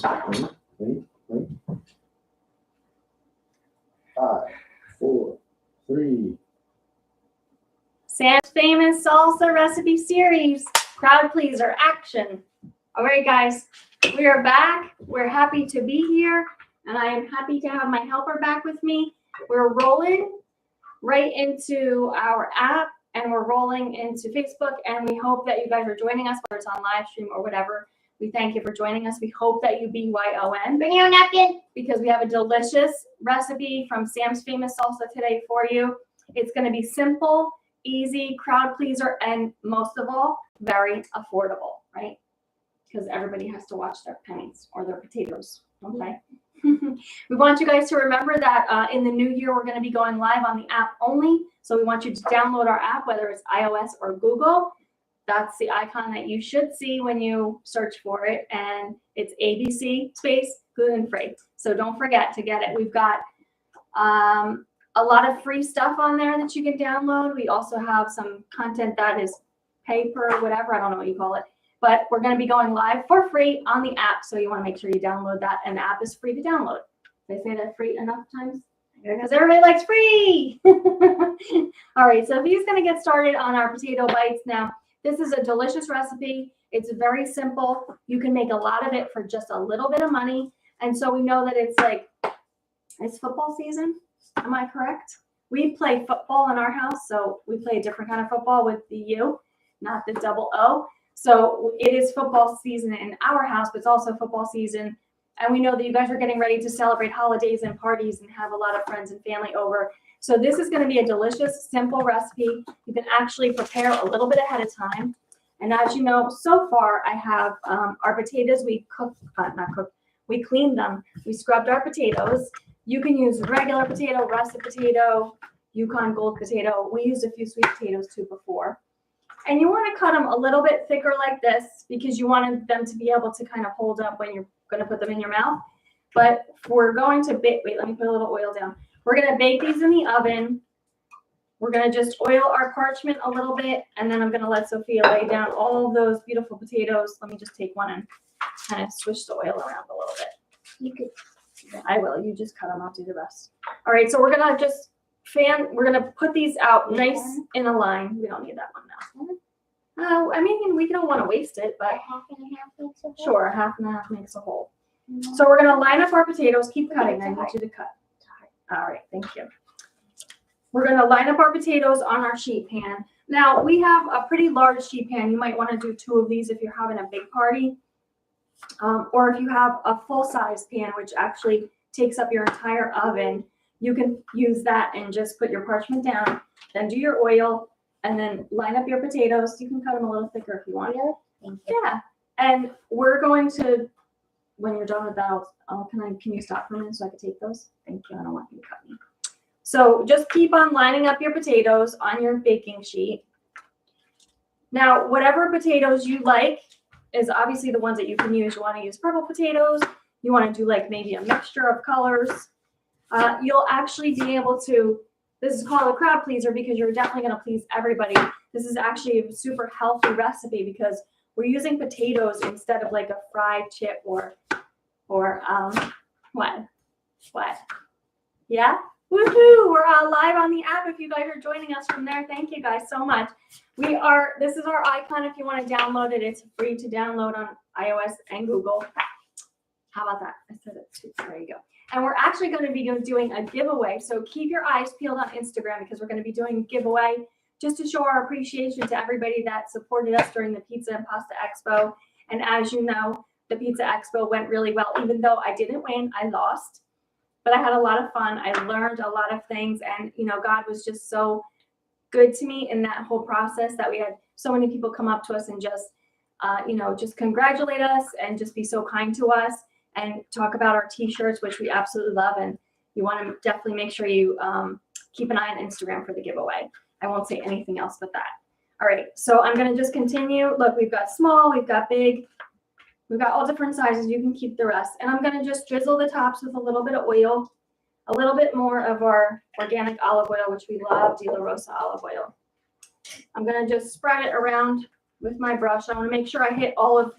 Wait. 5, 4, 3. Sam's famous salsa recipe series, crowd pleaser action. All right, guys, we are back. We're happy to be here, and I am happy to have my helper back with me. We're rolling right into our app, and we're rolling into Facebook, and we hope that you guys are joining us, whether it's on live stream or whatever. We thank you for joining us. We hope that you BYON. Bring your napkin. Because we have a delicious recipe from Sam's Famous Salsa today for you. It's going to be simple, easy, crowd pleaser, and most of all, very affordable, right? Because everybody has to watch their pennies or their potatoes, okay? We want you guys to remember that in the new year, we're going to be going live on the app only. So we want you to download our app, whether it's iOS or Google. That's the icon that you should see when you search for it. And it's ABC space gluten-free. So don't forget to get it. We've got a lot of free stuff on there that you can download. We also have some content that is paper, whatever. I don't know what you call it. But we're going to be going live for free on the app. So you want to make sure you download that. And the app is free to download. Did I say that free enough times? Because everybody likes free. All right. So he's going to get started on our potato bites now. This is a delicious recipe. It's very simple. You can make a lot of it for just a little bit of money. And so we know that it's football season. Am I correct? We play football in our house. So we play a different kind of football with the U, not the double O. So it is football season in our house, but it's also football season. And we know that you guys are getting ready to celebrate holidays and parties and have a lot of friends and family over. So this is going to be a delicious, simple recipe. You can actually prepare a little bit ahead of time. And as you know, so far I have our potatoes. We we cleaned them. We scrubbed our potatoes. You can use regular potato, russet potato, Yukon Gold potato. We used a few sweet potatoes too before. And you want to cut them a little bit thicker like this because you wanted them to be able to kind of hold up when you're going to put them in your mouth. But we're going to bake. Wait, let me put a little oil down. We're going to bake these in the oven. We're going to just oil our parchment a little bit, and then I'm going to let Sophia lay down all of those beautiful potatoes. Let me just take one and kind of swish the oil around a little bit. You could. I will. You just cut them. I'll do the rest. All right, so we're going to just we're going to put these out nice in a line. We don't need that one now. I mean, we don't want to waste it, but Half and a half makes a whole. sure, half and a half makes a whole. So we're going to line up our potatoes. Keep cutting. I need you to cut. All right, thank you. We're going to line up our potatoes on our sheet pan. Now, we have a pretty large sheet pan. You might want to do 2 of these if you're having a big party. Or if you have a full-size pan, which actually takes up your entire oven, you can use that and just put your parchment down, then do your oil, and then line up your potatoes. You can cut them a little thicker if you want. Yeah. And we're going to, when you're done with that, can you stop for a minute so I can take those? Thank you. I don't want you to cut me. So just keep on lining up your potatoes on your baking sheet. Now, whatever potatoes you like is obviously the ones that you can use. You want to use purple potatoes. You want to do like maybe a mixture of colors. You'll actually be able to, this is called a crowd pleaser because you're definitely going to please everybody. This is actually a super healthy recipe because we're using potatoes instead of like a fried chip or what? Yeah? Woohoo! We're live on the app if you guys are joining us from there. Thank you guys so much. This is our icon if you want to download it. It's free to download on iOS and Google. How about that? I said it too. There you go. And we're actually going to be doing a giveaway. So keep your eyes peeled on Instagram because we're going to be doing a giveaway just to show our appreciation to everybody that supported us during the Pizza and Pasta Expo. And as you know, the Pizza Expo went really well. Even though I didn't win, I lost. But I had a lot of fun. I learned a lot of things. And, God was just so good to me in that whole process that we had so many people come up to us and just, just congratulate us and just be so kind to us and talk about our T-shirts, which we absolutely love. And you want to definitely make sure you keep an eye on Instagram for the giveaway. I won't say anything else but that. All right. So I'm going to just continue. Look, we've got small, we've got big. We've got all different sizes. You can keep the rest. And I'm going to just drizzle the tops with a little bit of oil, a little bit more of our organic olive oil, which we love, De La Rosa olive oil. I'm going to just spread it around with my brush. I want to make sure I hit all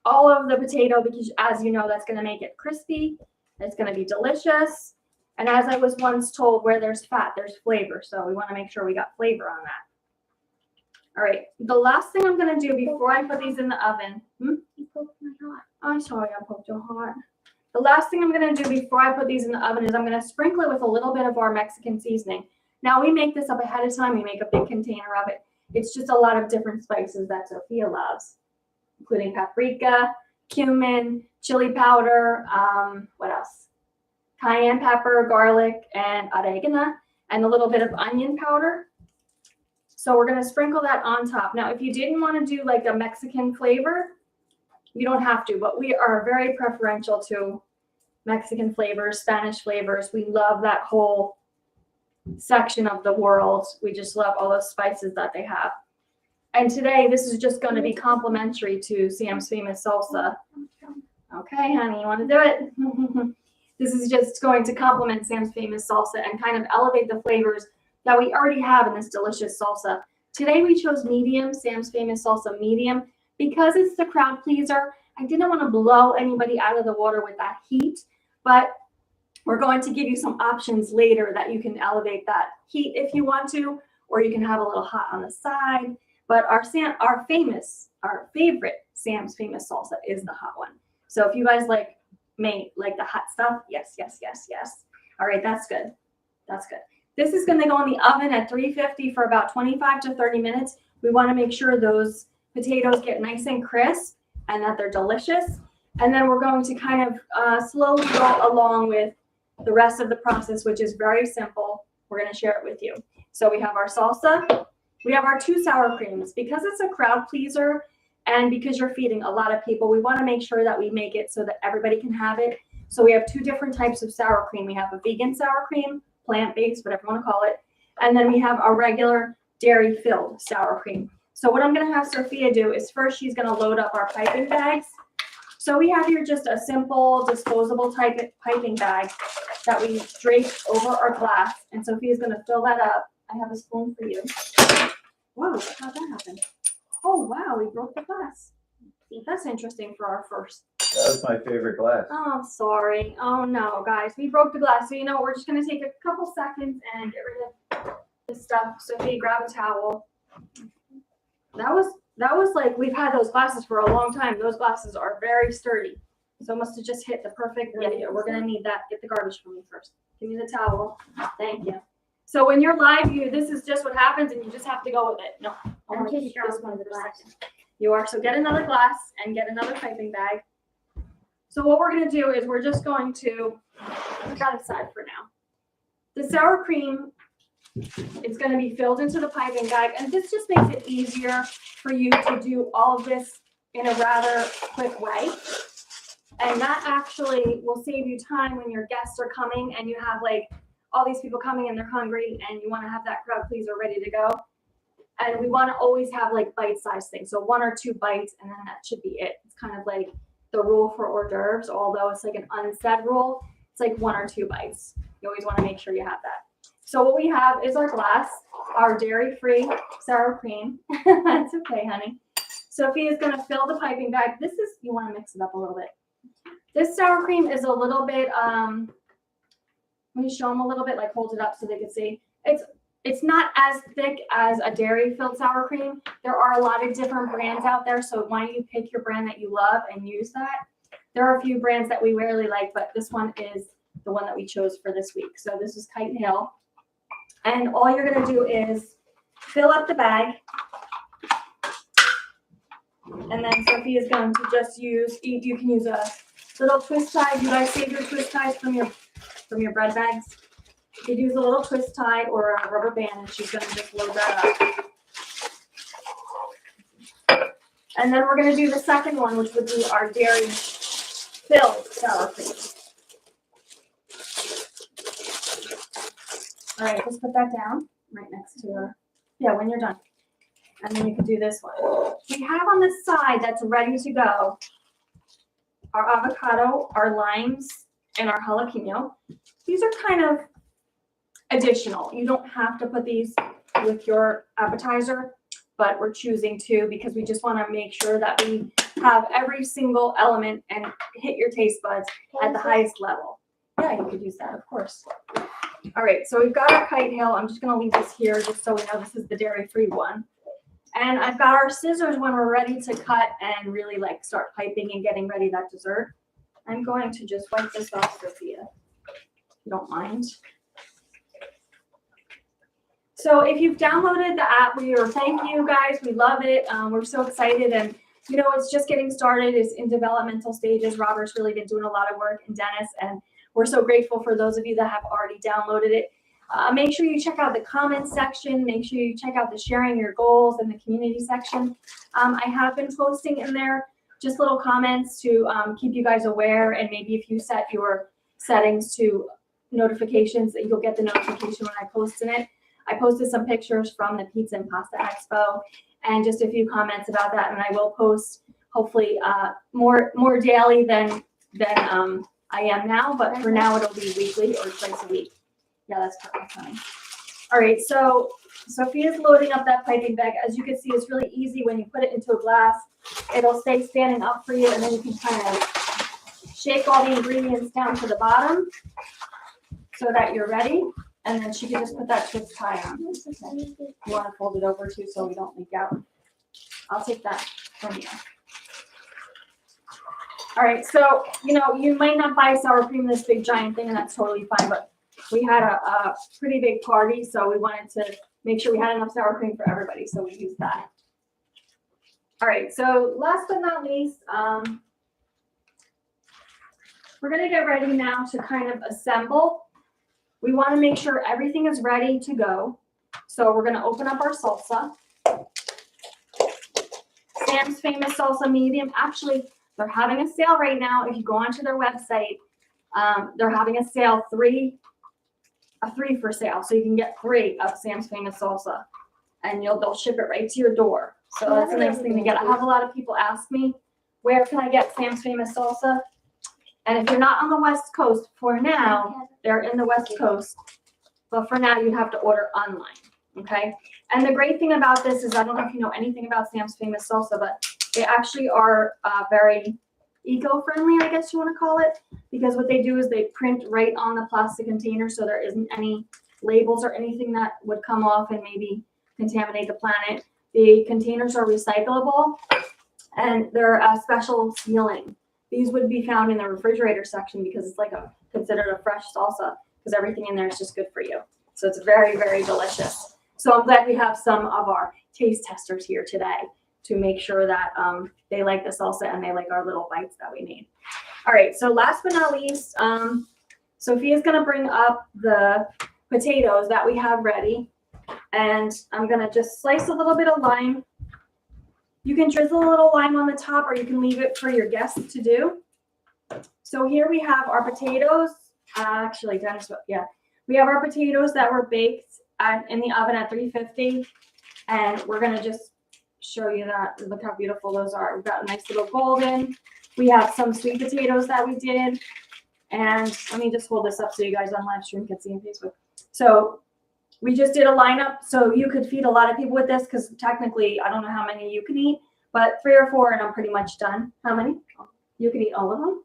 all of the potato because, as you know, that's going to make it crispy. It's going to be delicious. And as I was once told, where there's fat, there's flavor. So we want to make sure we got flavor on that. All right. The last thing I'm going to do before I put these in the oven. You poked my heart. I'm sorry, I poked your heart. The last thing I'm going to do before I put these in the oven is I'm going to sprinkle it with a little bit of our Mexican seasoning. Now, we make this up ahead of time. We make a big container of it. It's just a lot of different spices that Sophia loves, including paprika, cumin, chili powder, what else? Cayenne pepper, garlic, and oregano, and a little bit of onion powder. So we're going to sprinkle that on top. Now, if you didn't want to do like a Mexican flavor, you don't have to, but we are very preferential to Mexican flavors, Spanish flavors. We love that whole section of the world. We just love all those spices that they have. And today, this is just going to be complimentary to Sam's Famous Salsa. Okay, honey, you want to do it? This is just going to complement Sam's Famous Salsa and kind of elevate the flavors that we already have in this delicious salsa. Today, we chose medium, Sam's Famous Salsa medium, because it's the crowd pleaser. I didn't want to blow anybody out of the water with that heat, but we're going to give you some options later that you can elevate that heat if you want to, or you can have a little hot on the side. But our favorite Sam's Famous salsa is the hot one. So if you guys like the hot stuff, yes. All right, that's good. That's good. This is going to go in the oven at 350 for about 25 to 30 minutes. We want to make sure those potatoes get nice and crisp and that they're delicious. And then we're going to kind of slowly go along with the rest of the process, which is very simple. We're going to share it with you. So we have our salsa. We have our 2 sour creams. Because it's a crowd pleaser and because you're feeding a lot of people, we want to make sure that we make it so that everybody can have it. So we have 2 different types of sour cream. We have a vegan sour cream, plant-based, whatever you want to call it. And then we have our regular dairy-filled sour cream. So what I'm going to have Sophia do is first she's going to load up our piping bags. So we have here just a simple disposable type piping bag that we drape over our glass. And Sophia's going to fill that up. I have a spoon for you. Whoa, how'd that happen? Oh, wow, we broke the glass. That's interesting for our first. That was my favorite glass. Oh, sorry. Oh, no, guys. We broke the glass. So, you know, we're just going to take a couple seconds and get rid of this stuff. Sophia, grab a towel. That was like, we've had those glasses for a long time. Those glasses are very sturdy. So it must have just hit the perfect radio. We're going to need that. Get the garbage from me first. Give me the towel. Thank you. So when you're live, this is just what happens, and you just have to go with it. No, I'm I'm just sure one of the glasses. You are. So get another glass and get another piping bag. So what we're going to do is we're just going to put that aside for now. The sour cream is going to be filled into the piping bag, and this just makes it easier for you to do all of this in a rather quick way. And that actually will save you time when your guests are coming and you have like all these people coming and they're hungry and you want to have that crowd pleaser ready to go. And we want to always have like bite-sized things. So 1 or 2 bites and then that should be it. It's kind of like the rule for hors d'oeuvres, although it's like an unsaid rule. It's like 1 or 2 bites. You always want to make sure you have that. So what we have is our glass, our dairy-free sour cream. That's okay, honey. Sophia's going to fill the piping bag. You want to mix it up a little bit. This sour cream is a little bit, let me show them a little bit, like hold it up so they can see. It's not as thick as a dairy-filled sour cream. There are a lot of different brands out there, so why don't you pick your brand that you love and use that? There are a few brands that we rarely like, but this one is the one that we chose for this week. So this is Kite Hill. And all you're going to do is fill up the bag. And then Sophia's going to just you can use a little twist tie. You guys save your twist ties from your bread bags. You could use a little twist tie or a rubber band, and she's going to just load that up. And then we're going to do the second one, which would be our dairy-filled sour cream. All right, just put that down right next to her. Yeah, when you're done. And then you can do this one. We have on the side that's ready to go our avocado, our limes, and our jalapeno. These are kind of additional. You don't have to put these with your appetizer, but we're choosing to because we just want to make sure that we have every single element and hit your taste buds at the highest level. Yeah, you could use that, of course. All right, so we've got our kite hill. I'm just gonna leave this here just so we know this is the dairy-free one. And I've got our scissors when we're ready to cut and really like start piping and getting ready that dessert. I'm going to just wipe this off, Sophia, if you don't mind. So if you've downloaded the app, thank you guys. We love it. We're so excited, and you know, it's just getting started. It's in developmental stages. Robert's really been doing a lot of work, and Dennis, and we're so grateful for those of you that have already downloaded it. Make sure you check out the comments section. Make sure you check out the sharing your goals and the community section. I have been posting in there just little comments to keep you guys aware, and maybe if you set your settings to notifications, that you'll get the notification when I post in it. I posted some pictures from the Pizza and Pasta Expo and just a few comments about that. And I will post hopefully more daily than I am now. But for now, it'll be weekly or twice a week. Yeah, that's perfect, honey. All right, so Sophia's loading up that piping bag. As you can see, it's really easy when you put it into a glass. It'll stay standing up for you, and then you can kind of shake all the ingredients down to the bottom so that you're ready. And then she can just put that twist tie on. You want to fold it over too so we don't leak out. I'll take that from you. All right, so, you know, you might not buy sour cream, this big giant thing, and that's totally fine, but we had a pretty big party, so we wanted to make sure we had enough sour cream for everybody, so we used that. All right, so last but not least, we're gonna get ready now to kind of assemble. We want to make sure everything is ready to go. So we're going to open up our salsa. Sam's Famous Salsa Medium. Actually, they're having a sale right now. If you go onto their website, they're having a sale, a three for sale. So you can get 3 of Sam's Famous Salsa, and they'll ship it right to your door. So that's a nice thing to get. I have a lot of people ask me, where can I get Sam's Famous Salsa? And if you're not on the West Coast, for now, they're in the West Coast. But for now, you have to order online, okay? And the great thing about this is, I don't know if you know anything about Sam's Famous Salsa, but they actually are very eco-friendly, I guess you want to call it. Because what they do is they print right on the plastic container, so there isn't any labels or anything that would come off and maybe contaminate the planet. The containers are recyclable, and they're a special sealing. These would be found in the refrigerator section because it's like considered a fresh salsa because everything in there is just good for you. So it's very, very delicious. So I'm glad we have some of our taste testers here today to make sure that they like the salsa and they like our little bites that we made. All right, so last but not least, Sophia's gonna bring up the potatoes that we have ready. And I'm gonna just slice a little bit of lime. You can drizzle a little lime on the top, or you can leave it for your guests to do. So here we have our potatoes. Actually, Dennis, yeah. We have our potatoes that were baked in the oven at 350. And we're going to just show you that. Look how beautiful those are. We've got a nice little golden. We have some sweet potatoes that we did. And let me just hold this up so you guys on live stream can see on Facebook. So we just did a lineup, so you could feed a lot of people with this because technically, I don't know how many you can eat, but 3 or 4 and I'm pretty much done. How many? You can eat all of them?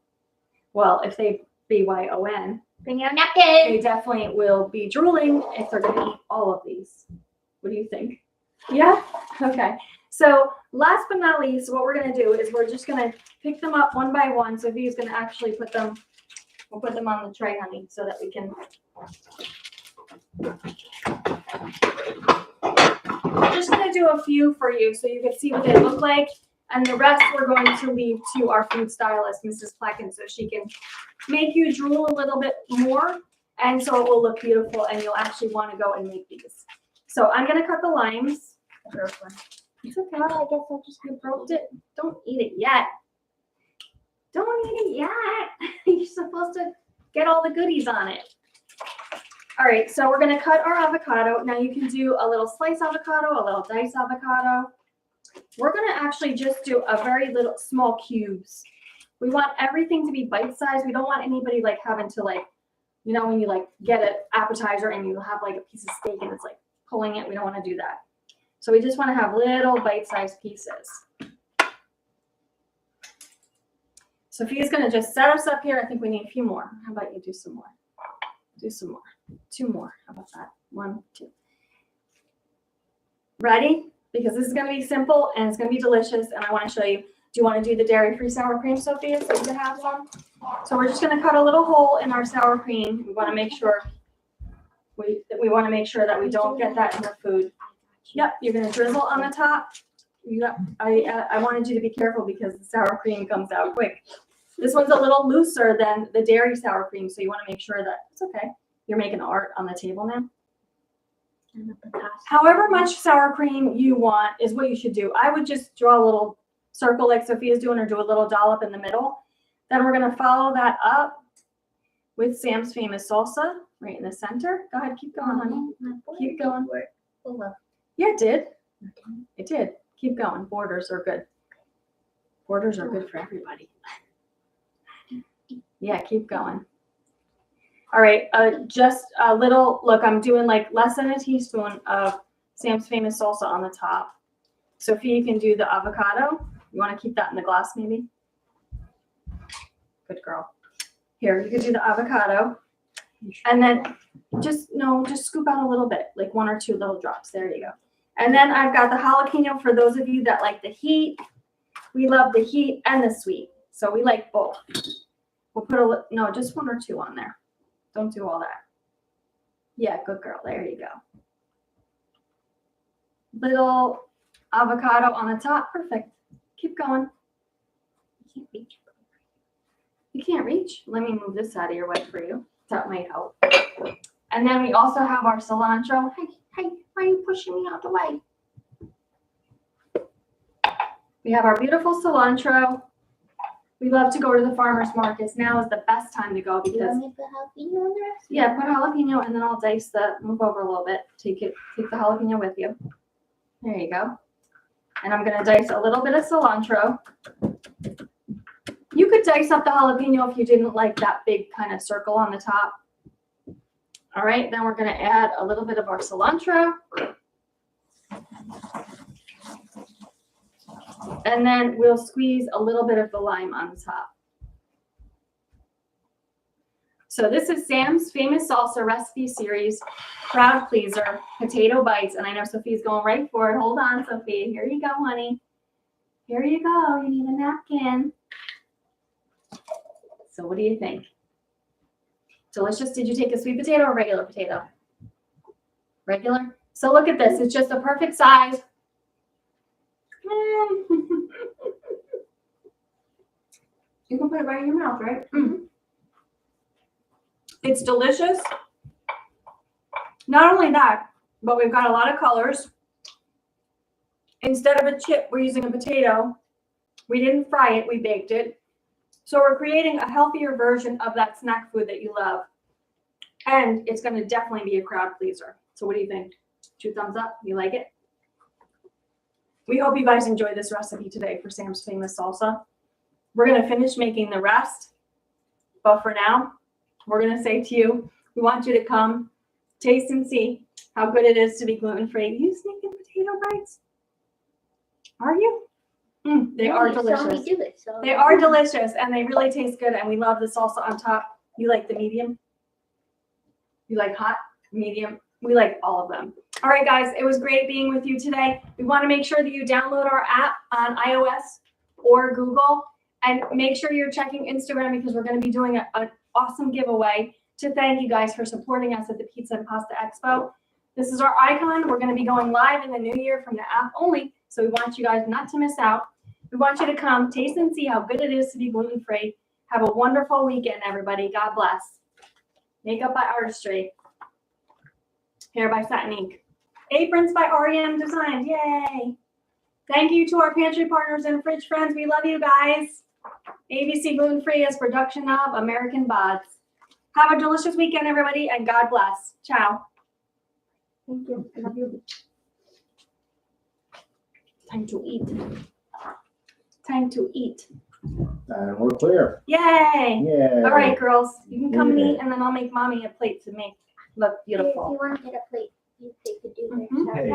Well, if they BYON, Bring your napkin. they definitely will be drooling if they're going to eat all of these. What do you think? Yeah? Okay. So last but not least, what we're going to do is we're just going to pick them up one by one. Sophia's going to actually we'll put them on the tray, honey, so that we can... I'm just going to do a few for you so you can see what they look like. And the rest we're going to leave to our food stylist, Mrs. Plecken, so she can make you drool a little bit more. And so it will look beautiful and you'll actually want to go and make these. So I'm going to cut the limes. It's okay. Oh, I guess I'll just You broke it. Don't eat it yet. Don't eat it yet. You're supposed to get all the goodies on it. All right, so we're going to cut our avocado. Now you can do a little slice avocado, a little diced avocado. We're going to actually just do a very little small cubes. We want everything to be bite-sized. We don't want anybody like having to like, you know, when you like get an appetizer and you have like a piece of steak and it's like pulling it. We don't want to do that. So we just want to have little bite-sized pieces. Sophia's gonna just set us up here. I think we need a few more. How about you do some more? Do some more. 2 more. How about that? 1, 2. Ready? Because this is gonna be simple and it's gonna be delicious, and I wanna show you. Do you wanna do the dairy-free sour cream, Sophia, so you can have some? So we're just gonna cut a little hole in our sour cream. We wanna make sure we wanna make sure that we don't get that in the food. Yep, you're gonna drizzle on the top. Yep, I wanted you to be careful because the sour cream comes out quick. This one's a little looser than the dairy sour cream, so you want to make sure that it's okay. You're making art on the table now. However much sour cream you want is what you should do. I would just draw a little circle like Sophia's doing, or do a little dollop in the middle. Then we're gonna follow that up with Sam's Famous salsa right in the center. Go ahead, keep going, honey. Keep going. Yeah, it did. It did. Keep going. Borders are good. Borders are good for everybody. Yeah, keep going. All right, just a little, look, I'm doing like less than a teaspoon of Sam's Famous salsa on the top. Sophia, you can do the avocado. You want to keep that in the glass maybe? Good girl. Here, you can do the avocado. And then just scoop out a little bit, like 1 or 2 little drops. There you go. And then I've got the jalapeno for those of you that like the heat. We love the heat and the sweet. So we like both. We'll put just 1 or 2 on there. Don't do all that. Yeah, good girl. There you go. Little avocado on the top. Perfect. Keep going. You can't reach. You can't reach? Let me move this out of your way for you. That might help. And then we also have our cilantro. Hey, why are you pushing me out the way? We have our beautiful cilantro. We love to go to the farmer's markets. Now is the best time to go because You want me to put jalapeno on the rest? yeah, put jalapeno and then I'll dice move over a little bit. Take the jalapeno with you. There you go. And I'm gonna dice a little bit of cilantro. You could dice up the jalapeno if you didn't like that big kind of circle on the top. All right, then we're gonna add a little bit of our cilantro. And then we'll squeeze a little bit of the lime on the top. So this is Sam's Famous Salsa Recipe Series, Crowd Pleaser, Potato Bites. And I know Sophia's going right for it. Hold on, Sophia. Here you go, honey. Here you go. You need a napkin. So what do you think? Delicious. Did you take a sweet potato or regular potato? Regular? So look at this. It's just a perfect size. You can put it right in your mouth, right? Mm. It's delicious. Not only that, but we've got a lot of colors. Instead of a chip, we're using a potato. We didn't fry it, we baked it. So we're creating a healthier version of that snack food that you love. And it's going to definitely be a crowd pleaser. So what do you think? 2 thumbs up? You like it? We hope you guys enjoyed this recipe today for Sam's Famous Salsa. We're going to finish making the rest. But for now, we're going to say to you, we want you to come taste and see how good it is to be gluten-free. You sneaking potato bites? Are you? They are delicious. They are delicious and they really taste good. And we love the salsa on top. You like the medium? You like hot, medium? We like all of them. All right, guys, it was great being with you today. We want to make sure that you download our app on iOS or Google, and make sure you're checking Instagram because we're going to be doing an awesome giveaway to thank you guys for supporting us at the Pizza and Pasta Expo. This is our icon. We're going to be going live in the new year from the app only, so we want you guys not to miss out. We want you to come taste and see how good it is to be gluten-free. Have a wonderful weekend, everybody. God bless. Makeup by Artistry. Hair by Satin Ink. Aprons by REM Designs. Yay. Thank you to our pantry partners and fridge friends. We love you guys. ABC Gluten Free is production of American Bods. Have a delicious weekend, everybody, and God bless. Ciao. Thank you. I love you. Time to eat. Time to eat. And we're clear. Yay. Yeah. All right, girls. You can come and Yeah. eat, and then I'll make mommy a plate to make look beautiful. If you want to get a plate, you could do this. Mhm. Sorry.